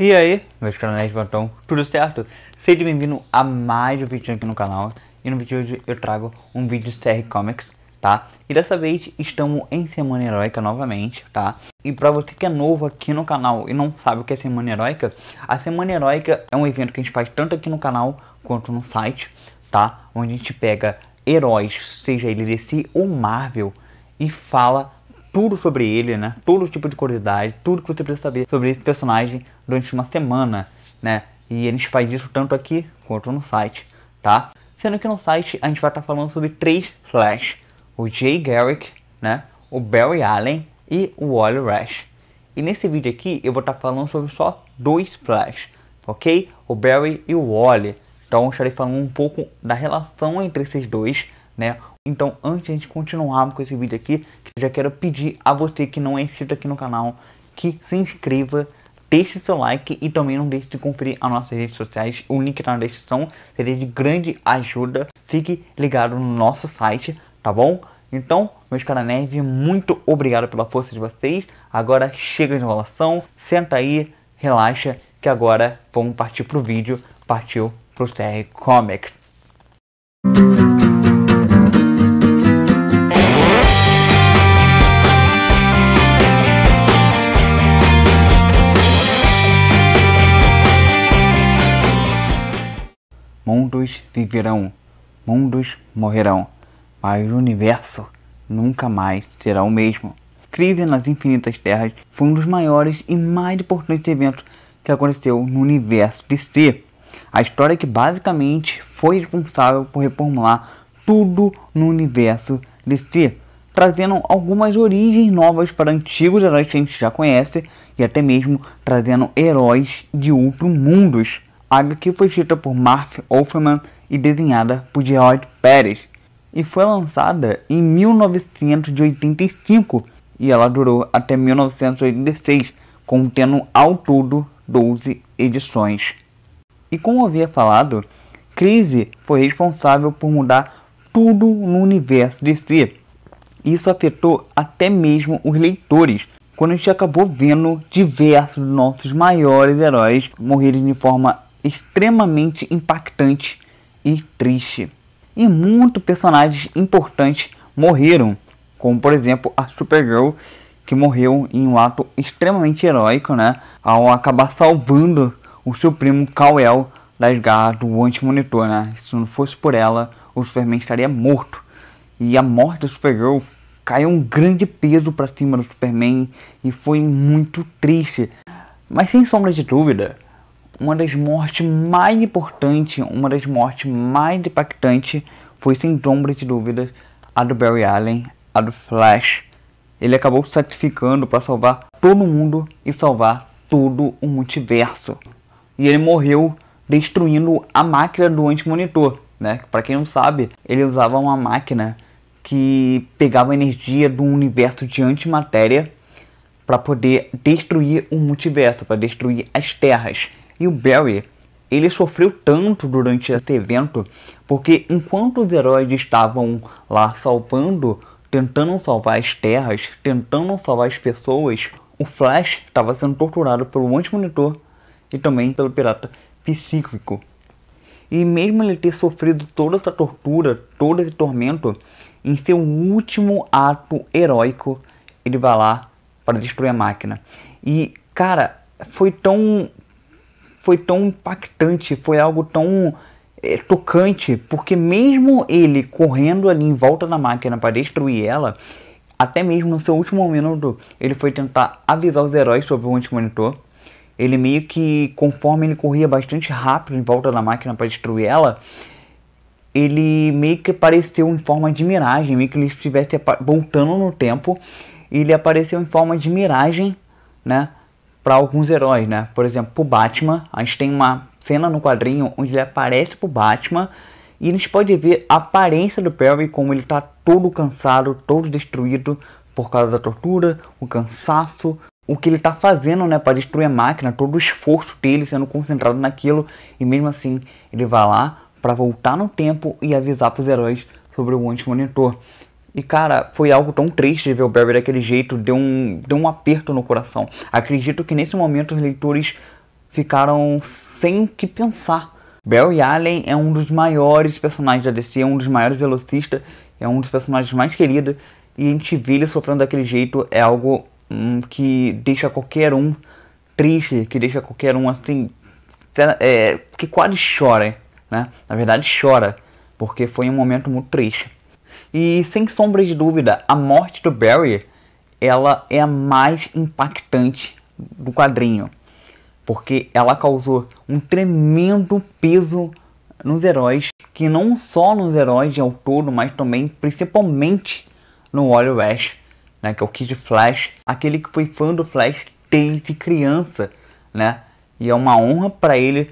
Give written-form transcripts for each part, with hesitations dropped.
E aí, meus canais Botão, tudo certo? Seja bem-vindo a mais um vídeo aqui no canal. E no vídeo de hoje eu trago um vídeo de CR Comics, tá? E dessa vez estamos em Semana Heróica novamente, tá? E pra você que é novo aqui no canal e não sabe o que é Semana Heróica, a Semana Heróica é um evento que a gente faz tanto aqui no canal quanto no site, tá? Onde a gente pega heróis, seja ele DC ou Marvel, e fala tudo sobre ele, né? Todo tipo de curiosidade, tudo que você precisa saber sobre esse personagem durante uma semana, né? E a gente faz isso tanto aqui quanto no site, tá? Sendo que no site a gente vai estar falando sobre 3 Flash: o Jay Garrick, né? O Barry Allen e o Wally Rash. E nesse vídeo aqui eu vou estar falando sobre só 2 Flash, ok? O Barry e o Wally. Então eu estarei falando um pouco da relação entre esses dois, né? Então, antes de a gente continuar com esse vídeo aqui, eu já quero pedir a você que não é inscrito aqui no canal, que se inscreva, deixe seu like e também não deixe de conferir as nossas redes sociais. O link está na descrição, seria de grande ajuda. Fique ligado no nosso site, tá bom? Então, meus caras nerd, muito obrigado pela força de vocês. Agora chega de enrolação, senta aí, relaxa, que agora vamos partir pro vídeo. Partiu pro CR Comics. Mundos viverão, mundos morrerão, mas o universo nunca mais será o mesmo. Crise nas Infinitas Terras foi um dos maiores e mais importantes eventos que aconteceu no universo DC. A história que basicamente foi responsável por reformular tudo no universo DC, trazendo algumas origens novas para antigos heróis que a gente já conhece e até mesmo trazendo heróis de outros mundos. A HQ foi escrita por Marv Wolfman e desenhada por George Pérez e foi lançada em 1985 e ela durou até 1986, contendo ao todo 12 edições. E como eu havia falado, Crise foi responsável por mudar tudo no universo DC. Isso afetou até mesmo os leitores, quando a gente acabou vendo diversos dos nossos maiores heróis morrerem de forma extremamente impactante e triste. E muitos personagens importantes morreram, como por exemplo a Supergirl, que morreu em um ato extremamente heróico, né, ao acabar salvando o seu primo Kal-El das garras do Anti-Monitor, né. Se não fosse por ela, o Superman estaria morto. E a morte da Supergirl caiu um grande peso para cima do Superman e foi muito triste. Mas sem sombra de dúvida, uma das mortes mais importantes, uma das mortes mais impactantes foi, sem sombra de dúvidas, a do Barry Allen, a do Flash. Ele acabou se sacrificando para salvar todo mundo e salvar todo o multiverso. E ele morreu destruindo a máquina do Anti-Monitor, né? Para quem não sabe, ele usava uma máquina que pegava a energia do universo de antimatéria para poder destruir o multiverso, para destruir as terras. E o Barry, ele sofreu tanto durante esse evento, porque enquanto os heróis estavam lá salvando, tentando salvar as terras, tentando salvar as pessoas, o Flash estava sendo torturado pelo Anti-Monitor e também pelo Pirata Psíquico. E mesmo ele ter sofrido toda essa tortura, todo esse tormento, em seu último ato heróico, ele vai lá para destruir a máquina. E, cara, foi tão impactante, foi algo tão tocante, porque mesmo ele correndo ali em volta da máquina para destruir ela, até mesmo no seu último minuto, ele foi tentar avisar os heróis sobre o Anti-Monitor. Ele meio que, conforme ele corria bastante rápido em volta da máquina para destruir ela, ele meio que apareceu em forma de miragem, meio que ele estivesse voltando no tempo, e ele apareceu em forma de miragem, né, para alguns heróis, né? Por exemplo, pro Batman, a gente tem uma cena no quadrinho onde ele aparece pro Batman e a gente pode ver a aparência do Barry, como ele tá todo cansado, todo destruído por causa da tortura, o cansaço, o que ele tá fazendo, né, para destruir a máquina, todo o esforço dele sendo concentrado naquilo, e mesmo assim ele vai lá para voltar no tempo e avisar pros heróis sobre o Anti-Monitor. E cara, foi algo tão triste ver o Barry daquele jeito, deu um aperto no coração. Acredito que nesse momento os leitores ficaram sem o que pensar. Barry Allen é um dos maiores personagens da DC, é um dos maiores velocistas, é um dos personagens mais queridos, e a gente vê ele sofrendo daquele jeito é algo que deixa qualquer um triste, que deixa qualquer um assim, que quase chora, né? Na verdade chora, porque foi um momento muito triste. E sem sombra de dúvida, a morte do Barry, ela é a mais impactante do quadrinho, porque ela causou um tremendo peso nos heróis, que não só nos heróis de ao todo, mas também principalmente no Wally West, né, que é o Kid Flash, aquele que foi fã do Flash desde criança, né? E é uma honra para ele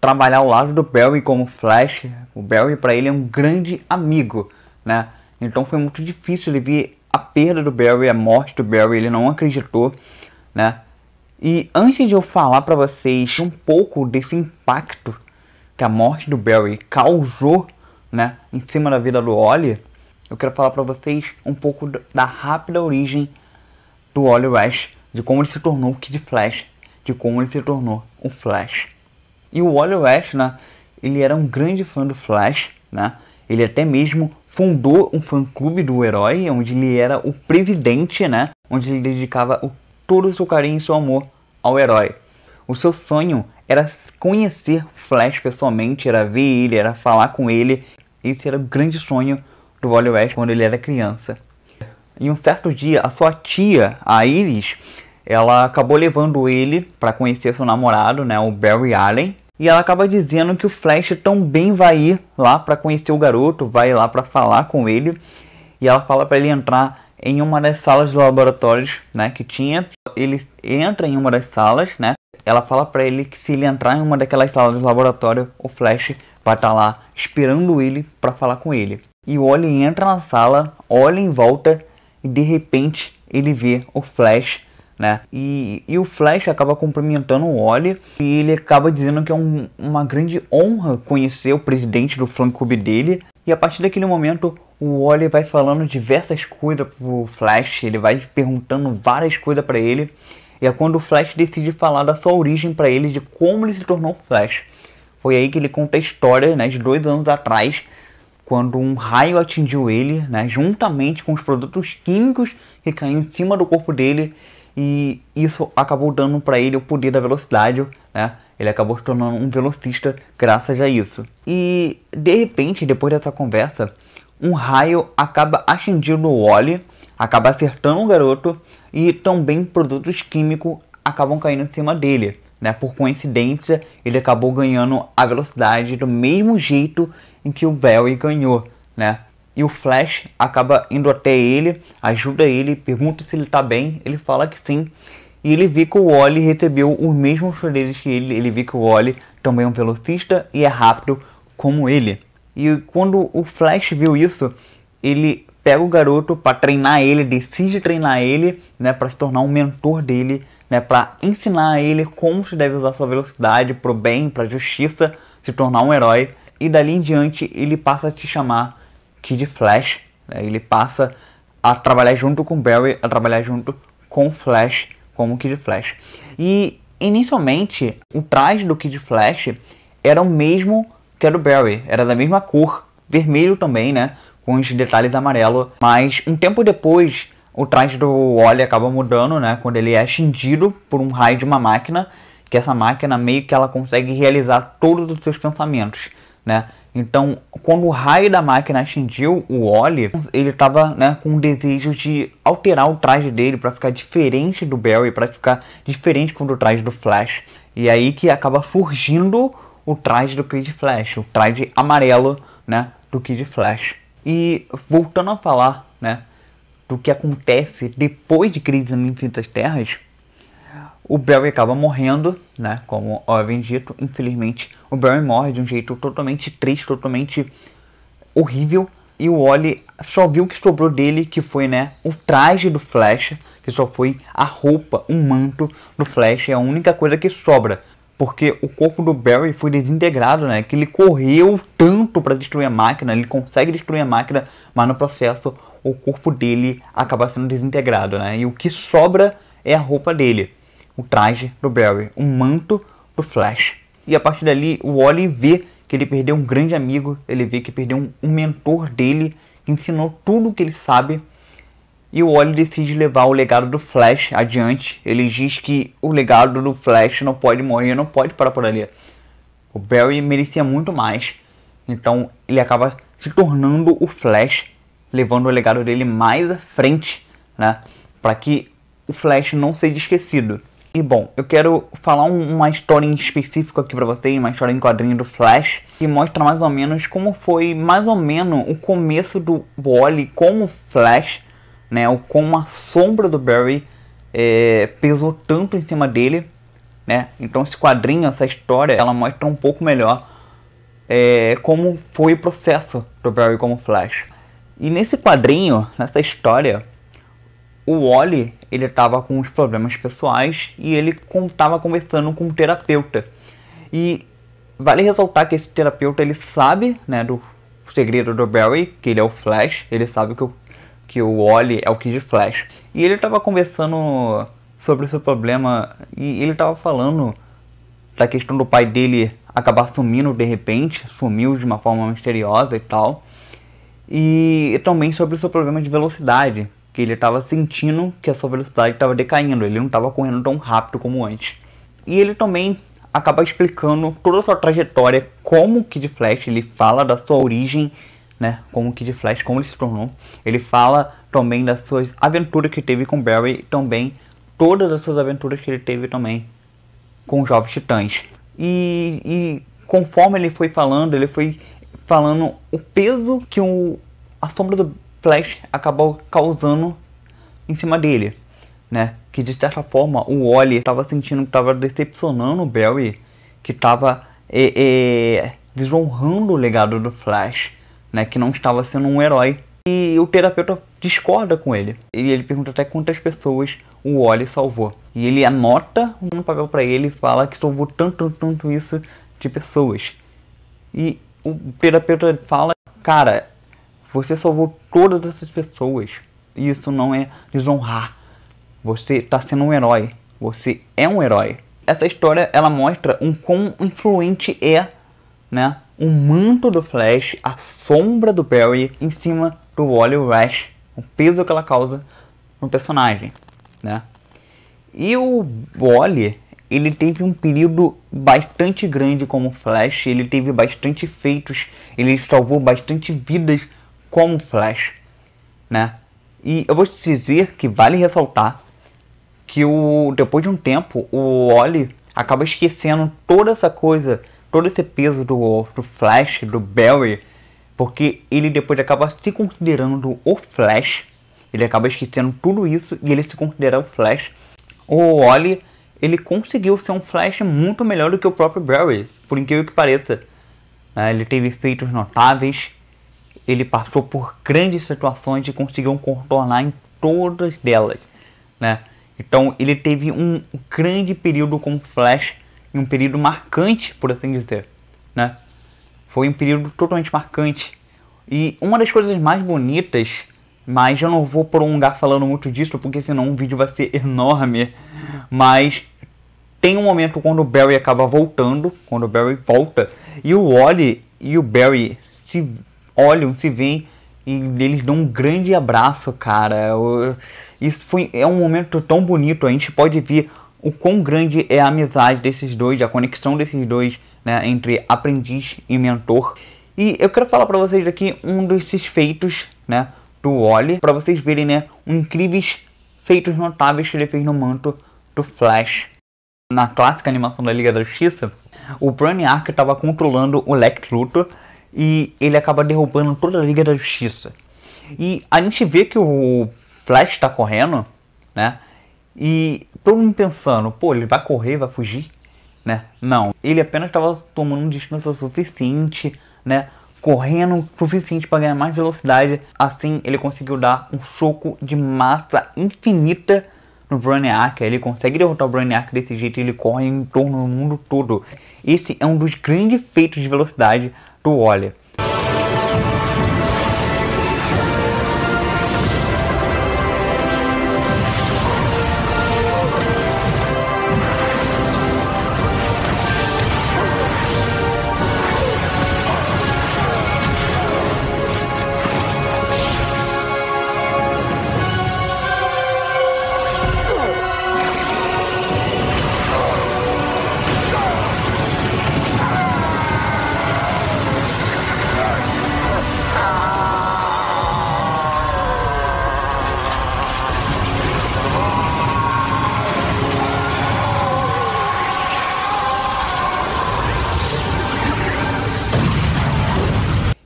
trabalhar ao lado do Barry como Flash. O Barry para ele é um grande amigo, né? Então foi muito difícil ele ver a perda do Barry, a morte do Barry, ele não acreditou, né? E antes de eu falar para vocês um pouco desse impacto que a morte do Barry causou, né, em cima da vida do Wally, eu quero falar para vocês um pouco da rápida origem do Wally West, de como ele se tornou o Kid Flash, de como ele se tornou o Flash. E o Wally West, né, ele era um grande fã do Flash, né? Ele até mesmo fundou um fã-clube do herói, onde ele era o presidente, né? Onde ele dedicava todo o seu carinho e seu amor ao herói. O seu sonho era conhecer Flash pessoalmente, era ver ele, era falar com ele. Esse era o grande sonho do Wally West quando ele era criança. E um certo dia, a sua tia, a Iris, ela acabou levando ele para conhecer seu namorado, né, o Barry Allen. E ela acaba dizendo que o Flash também vai ir lá para conhecer o garoto, vai lá para falar com ele. E ela fala para ele entrar em uma das salas de laboratórios, né, que tinha. Ele entra em uma das salas, né. Ela fala para ele que se ele entrar em uma daquelas salas de laboratório, o Flash vai estar lá esperando ele para falar com ele. E o Wally entra na sala, olha em volta e de repente ele vê o Flash, né? E o Flash acaba cumprimentando o Wally e ele acaba dizendo que é uma grande honra conhecer o presidente do fã-clube dele. E a partir daquele momento o Wally vai falando diversas coisas pro Flash, ele vai perguntando várias coisas para ele. E é quando o Flash decide falar da sua origem para ele, de como ele se tornou Flash. Foi aí que ele conta a história, né, de 2 anos atrás, quando um raio atingiu ele, né, juntamente com os produtos químicos que caíram em cima do corpo dele. E isso acabou dando para ele o poder da velocidade, né? Ele acabou se tornando um velocista graças a isso. E de repente, depois dessa conversa, um raio acaba atingindo o Wally, acaba acertando o garoto e também produtos químicos acabam caindo em cima dele, né? Por coincidência, ele acabou ganhando a velocidade do mesmo jeito em que o Barry ganhou, né? E o Flash acaba indo até ele, ajuda ele, pergunta se ele tá bem, ele fala que sim. E ele vê que o Wally recebeu os mesmos poderes que ele vê que o Wally também é um velocista e é rápido como ele. E quando o Flash viu isso, ele pega o garoto para treinar ele, decide treinar ele, né, para se tornar um mentor dele, né, para ensinar a ele como se deve usar sua velocidade pro bem, pra justiça, se tornar um herói. E dali em diante ele passa a se chamar Kid Flash, né? Ele passa a trabalhar junto com Barry, a trabalhar junto com o Flash, como Kid Flash. E inicialmente o traje do Kid Flash era o mesmo que a do Barry, era da mesma cor, vermelho também, né, com os detalhes amarelo. Mas um tempo depois o traje do Wally acaba mudando, né, quando ele é atingido por um raio de uma máquina, que essa máquina meio que ela consegue realizar todos os seus pensamentos, né. Então, quando o raio da máquina atingiu o Wally, ele estava, né, com o desejo de alterar o traje dele para ficar diferente do Barry, para ficar diferente do traje do Flash. E aí que acaba surgindo o traje do Kid Flash, o traje amarelo, né, do Kid Flash. E voltando a falar, né, do que acontece depois de Crise nas Infinitas Terras, o Barry acaba morrendo, né, como havia dito. Infelizmente, o Barry morre de um jeito totalmente triste, totalmente horrível. E o Wally só viu o que sobrou dele, que foi, né, o traje do Flash, que só foi a roupa, o manto do Flash. É a única coisa que sobra, porque o corpo do Barry foi desintegrado, né, que ele correu tanto para destruir a máquina, ele consegue destruir a máquina, mas no processo o corpo dele acaba sendo desintegrado, né, e o que sobra é a roupa dele. O traje do Barry, um manto do Flash. E a partir dali, o Wally vê que ele perdeu um grande amigo, ele vê que perdeu um mentor dele, que ensinou tudo o que ele sabe. E o Wally decide levar o legado do Flash adiante. Ele diz que o legado do Flash não pode morrer, não pode parar por ali. O Barry merecia muito mais. Então ele acaba se tornando o Flash, levando o legado dele mais à frente, né? Para que o Flash não seja esquecido. E bom, eu quero falar uma história em específico aqui pra vocês, uma história em quadrinho do Flash, que mostra mais ou menos como foi mais ou menos o começo do Wally como Flash, né? Ou como a sombra do Barry pesou tanto em cima dele, né? Então esse quadrinho, essa história, ela mostra um pouco melhor como foi o processo do Barry como Flash. E nesse quadrinho, nessa história, o Wally, ele estava com uns problemas pessoais e ele estava conversando com um terapeuta. E vale ressaltar que esse terapeuta, ele sabe, né, do segredo do Barry, que ele é o Flash. Ele sabe que o Wally é o Kid Flash. E ele estava conversando sobre o seu problema e ele estava falando da questão do pai dele acabar sumindo de repente, sumiu de uma forma misteriosa e tal. E também sobre o seu problema de velocidade, que ele estava sentindo que a sua velocidade estava decaindo, ele não estava correndo tão rápido como antes. E ele também acaba explicando toda a sua trajetória, como o Kid Flash, ele fala da sua origem, né, como o Kid Flash, como ele se tornou. Ele fala também das suas aventuras que teve com Barry, e também todas as suas aventuras que ele teve também com os Jovens Titãs. E conforme ele foi falando o peso que a sombra do Flash acabou causando em cima dele, né? Que de certa forma o Wally estava sentindo que estava decepcionando o Barry, que estava desonrando o legado do Flash, né? Que não estava sendo um herói. E o terapeuta discorda com ele. Ele pergunta até quantas pessoas o Wally salvou. E ele anota um papel para ele e fala que salvou tanto isso de pessoas. E o terapeuta fala, cara, você salvou todas essas pessoas. Isso não é desonrar. Você está sendo um herói. Você é um herói. Essa história, ela mostra quão influente né, o manto do Flash, a sombra do Barry em cima do Wally West, o peso que ela causa no personagem, né? E o Wally, ele teve um período bastante grande como Flash, ele teve bastante feitos, ele salvou bastante vidas como Flash, né? E eu vou te dizer que vale ressaltar que depois de um tempo, o Wally acaba esquecendo toda essa coisa, todo esse peso do Flash, do Barry, porque ele depois acaba se considerando o Flash, ele acaba esquecendo tudo isso e ele se considera o Flash. O Wally, ele conseguiu ser um Flash muito melhor do que o próprio Barry, por incrível que pareça. Ele teve feitos notáveis, ele passou por grandes situações e conseguiu contornar em todas delas, né? Então ele teve um grande período como Flash, e um período marcante, por assim dizer, né? Foi um período totalmente marcante. E uma das coisas mais bonitas, mas eu não vou prolongar falando muito disso, porque senão o vídeo vai ser enorme, mas tem um momento quando o Barry acaba voltando, quando o Barry volta, e o Wally e o Barry se olham, se veem, e eles dão um grande abraço, cara. Isso é um momento tão bonito, a gente pode ver o quão grande é a amizade desses dois, a conexão desses dois, né, entre aprendiz e mentor. E eu quero falar pra vocês aqui um desses feitos, né, do Wally, pra vocês verem, né, incríveis feitos notáveis que ele fez no manto do Flash. Na clássica animação da Liga da Justiça, o Brainiac estava controlando o Lex Luthor e ele acaba derrubando toda a Liga da Justiça. E a gente vê que o Flash está correndo, né, e todo mundo pensando, pô, ele vai correr, vai fugir, né? Não, ele apenas estava tomando um descanso suficiente, né? Correndo o suficiente para ganhar mais velocidade. Assim ele conseguiu dar um soco de massa infinita no Brainiac. Ele consegue derrotar o Brainiac desse jeito e ele corre em torno do mundo todo. Esse é um dos grandes feitos de velocidade do Wally.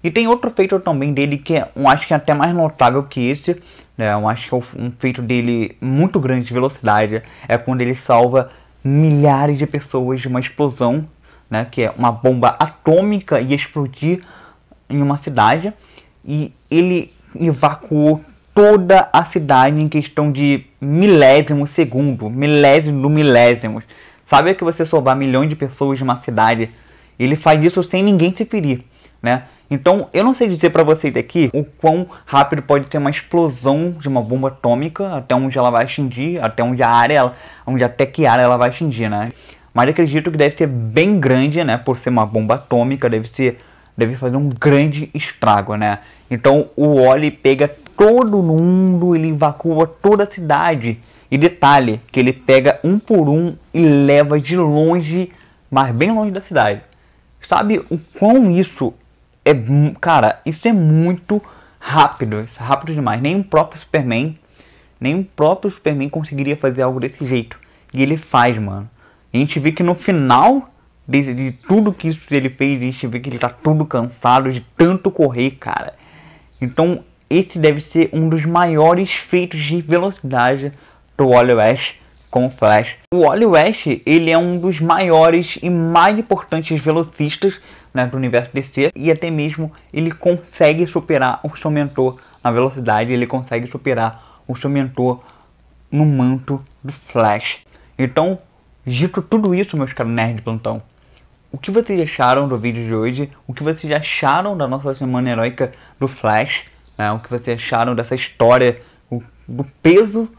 E tem outro feito também dele que eu acho que é até mais notável que esse, né? Eu acho que é um feito dele muito grande de velocidade. É quando ele salva milhares de pessoas de uma explosão, né? Que é uma bomba atômica ia explodir em uma cidade. E ele evacuou toda a cidade em questão de milésimo segundo. Milésimo do milésimos. Sabe que você salvar milhões de pessoas de uma cidade? Ele faz isso sem ninguém se ferir, né? Então, eu não sei dizer pra vocês aqui o quão rápido pode ter uma explosão de uma bomba atômica, até onde ela vai atingir, até onde a área, onde até que área ela vai atingir, né? Mas acredito que deve ser bem grande, né? Por ser uma bomba atômica, deve fazer um grande estrago, né? Então, o Wall-E pega todo mundo, ele evacua toda a cidade. E detalhe, que ele pega um por um e leva de longe, mas bem longe da cidade. Sabe o quão isso é, cara, isso é muito rápido, isso é rápido demais. Nem o próprio Superman conseguiria fazer algo desse jeito. E ele faz, mano. E a gente vê que no final de tudo que isso ele fez, a gente vê que ele tá todo cansado de tanto correr, cara. Então, esse deve ser um dos maiores feitos de velocidade do Wally West com o Flash. O Wally West, ele é um dos maiores e mais importantes velocistas, né, do universo DC, e até mesmo ele consegue superar o seu mentor na velocidade, ele consegue superar o seu mentor no manto do Flash. Então, dito tudo isso, meus caros nerds de plantão, o que vocês acharam do vídeo de hoje? O que vocês acharam da nossa semana heróica do Flash? Né? O que vocês acharam dessa história, do peso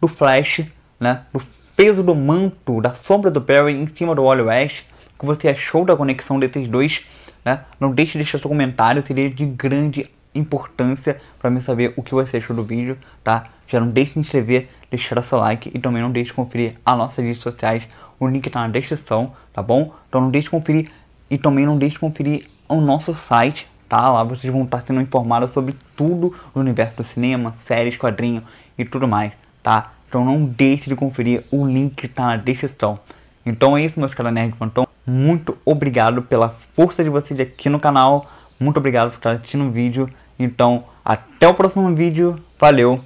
do Flash, né? Do peso do manto, da sombra do Barry em cima do Wally West? O que você achou da conexão desses dois? Né? Não deixe de deixar seu comentário, seria de grande importância para mim saber o que você achou do vídeo, tá? Já não deixe de se inscrever, deixar seu like e também não deixe de conferir as nossas redes sociais. O link tá na descrição, tá bom? Então não deixe de conferir e também não deixe de conferir o nosso site, tá? Lá vocês vão estar sendo informados sobre tudo no universo do cinema, séries, quadrinhos e tudo mais, tá? Então não deixe de conferir o link que tá na descrição. Então é isso, meus caras nerds. Então, muito obrigado pela força de vocês aqui no canal. Muito obrigado por estar assistindo o vídeo. Então, até o próximo vídeo. Valeu,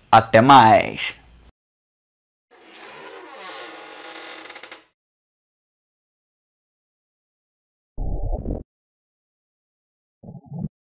até mais.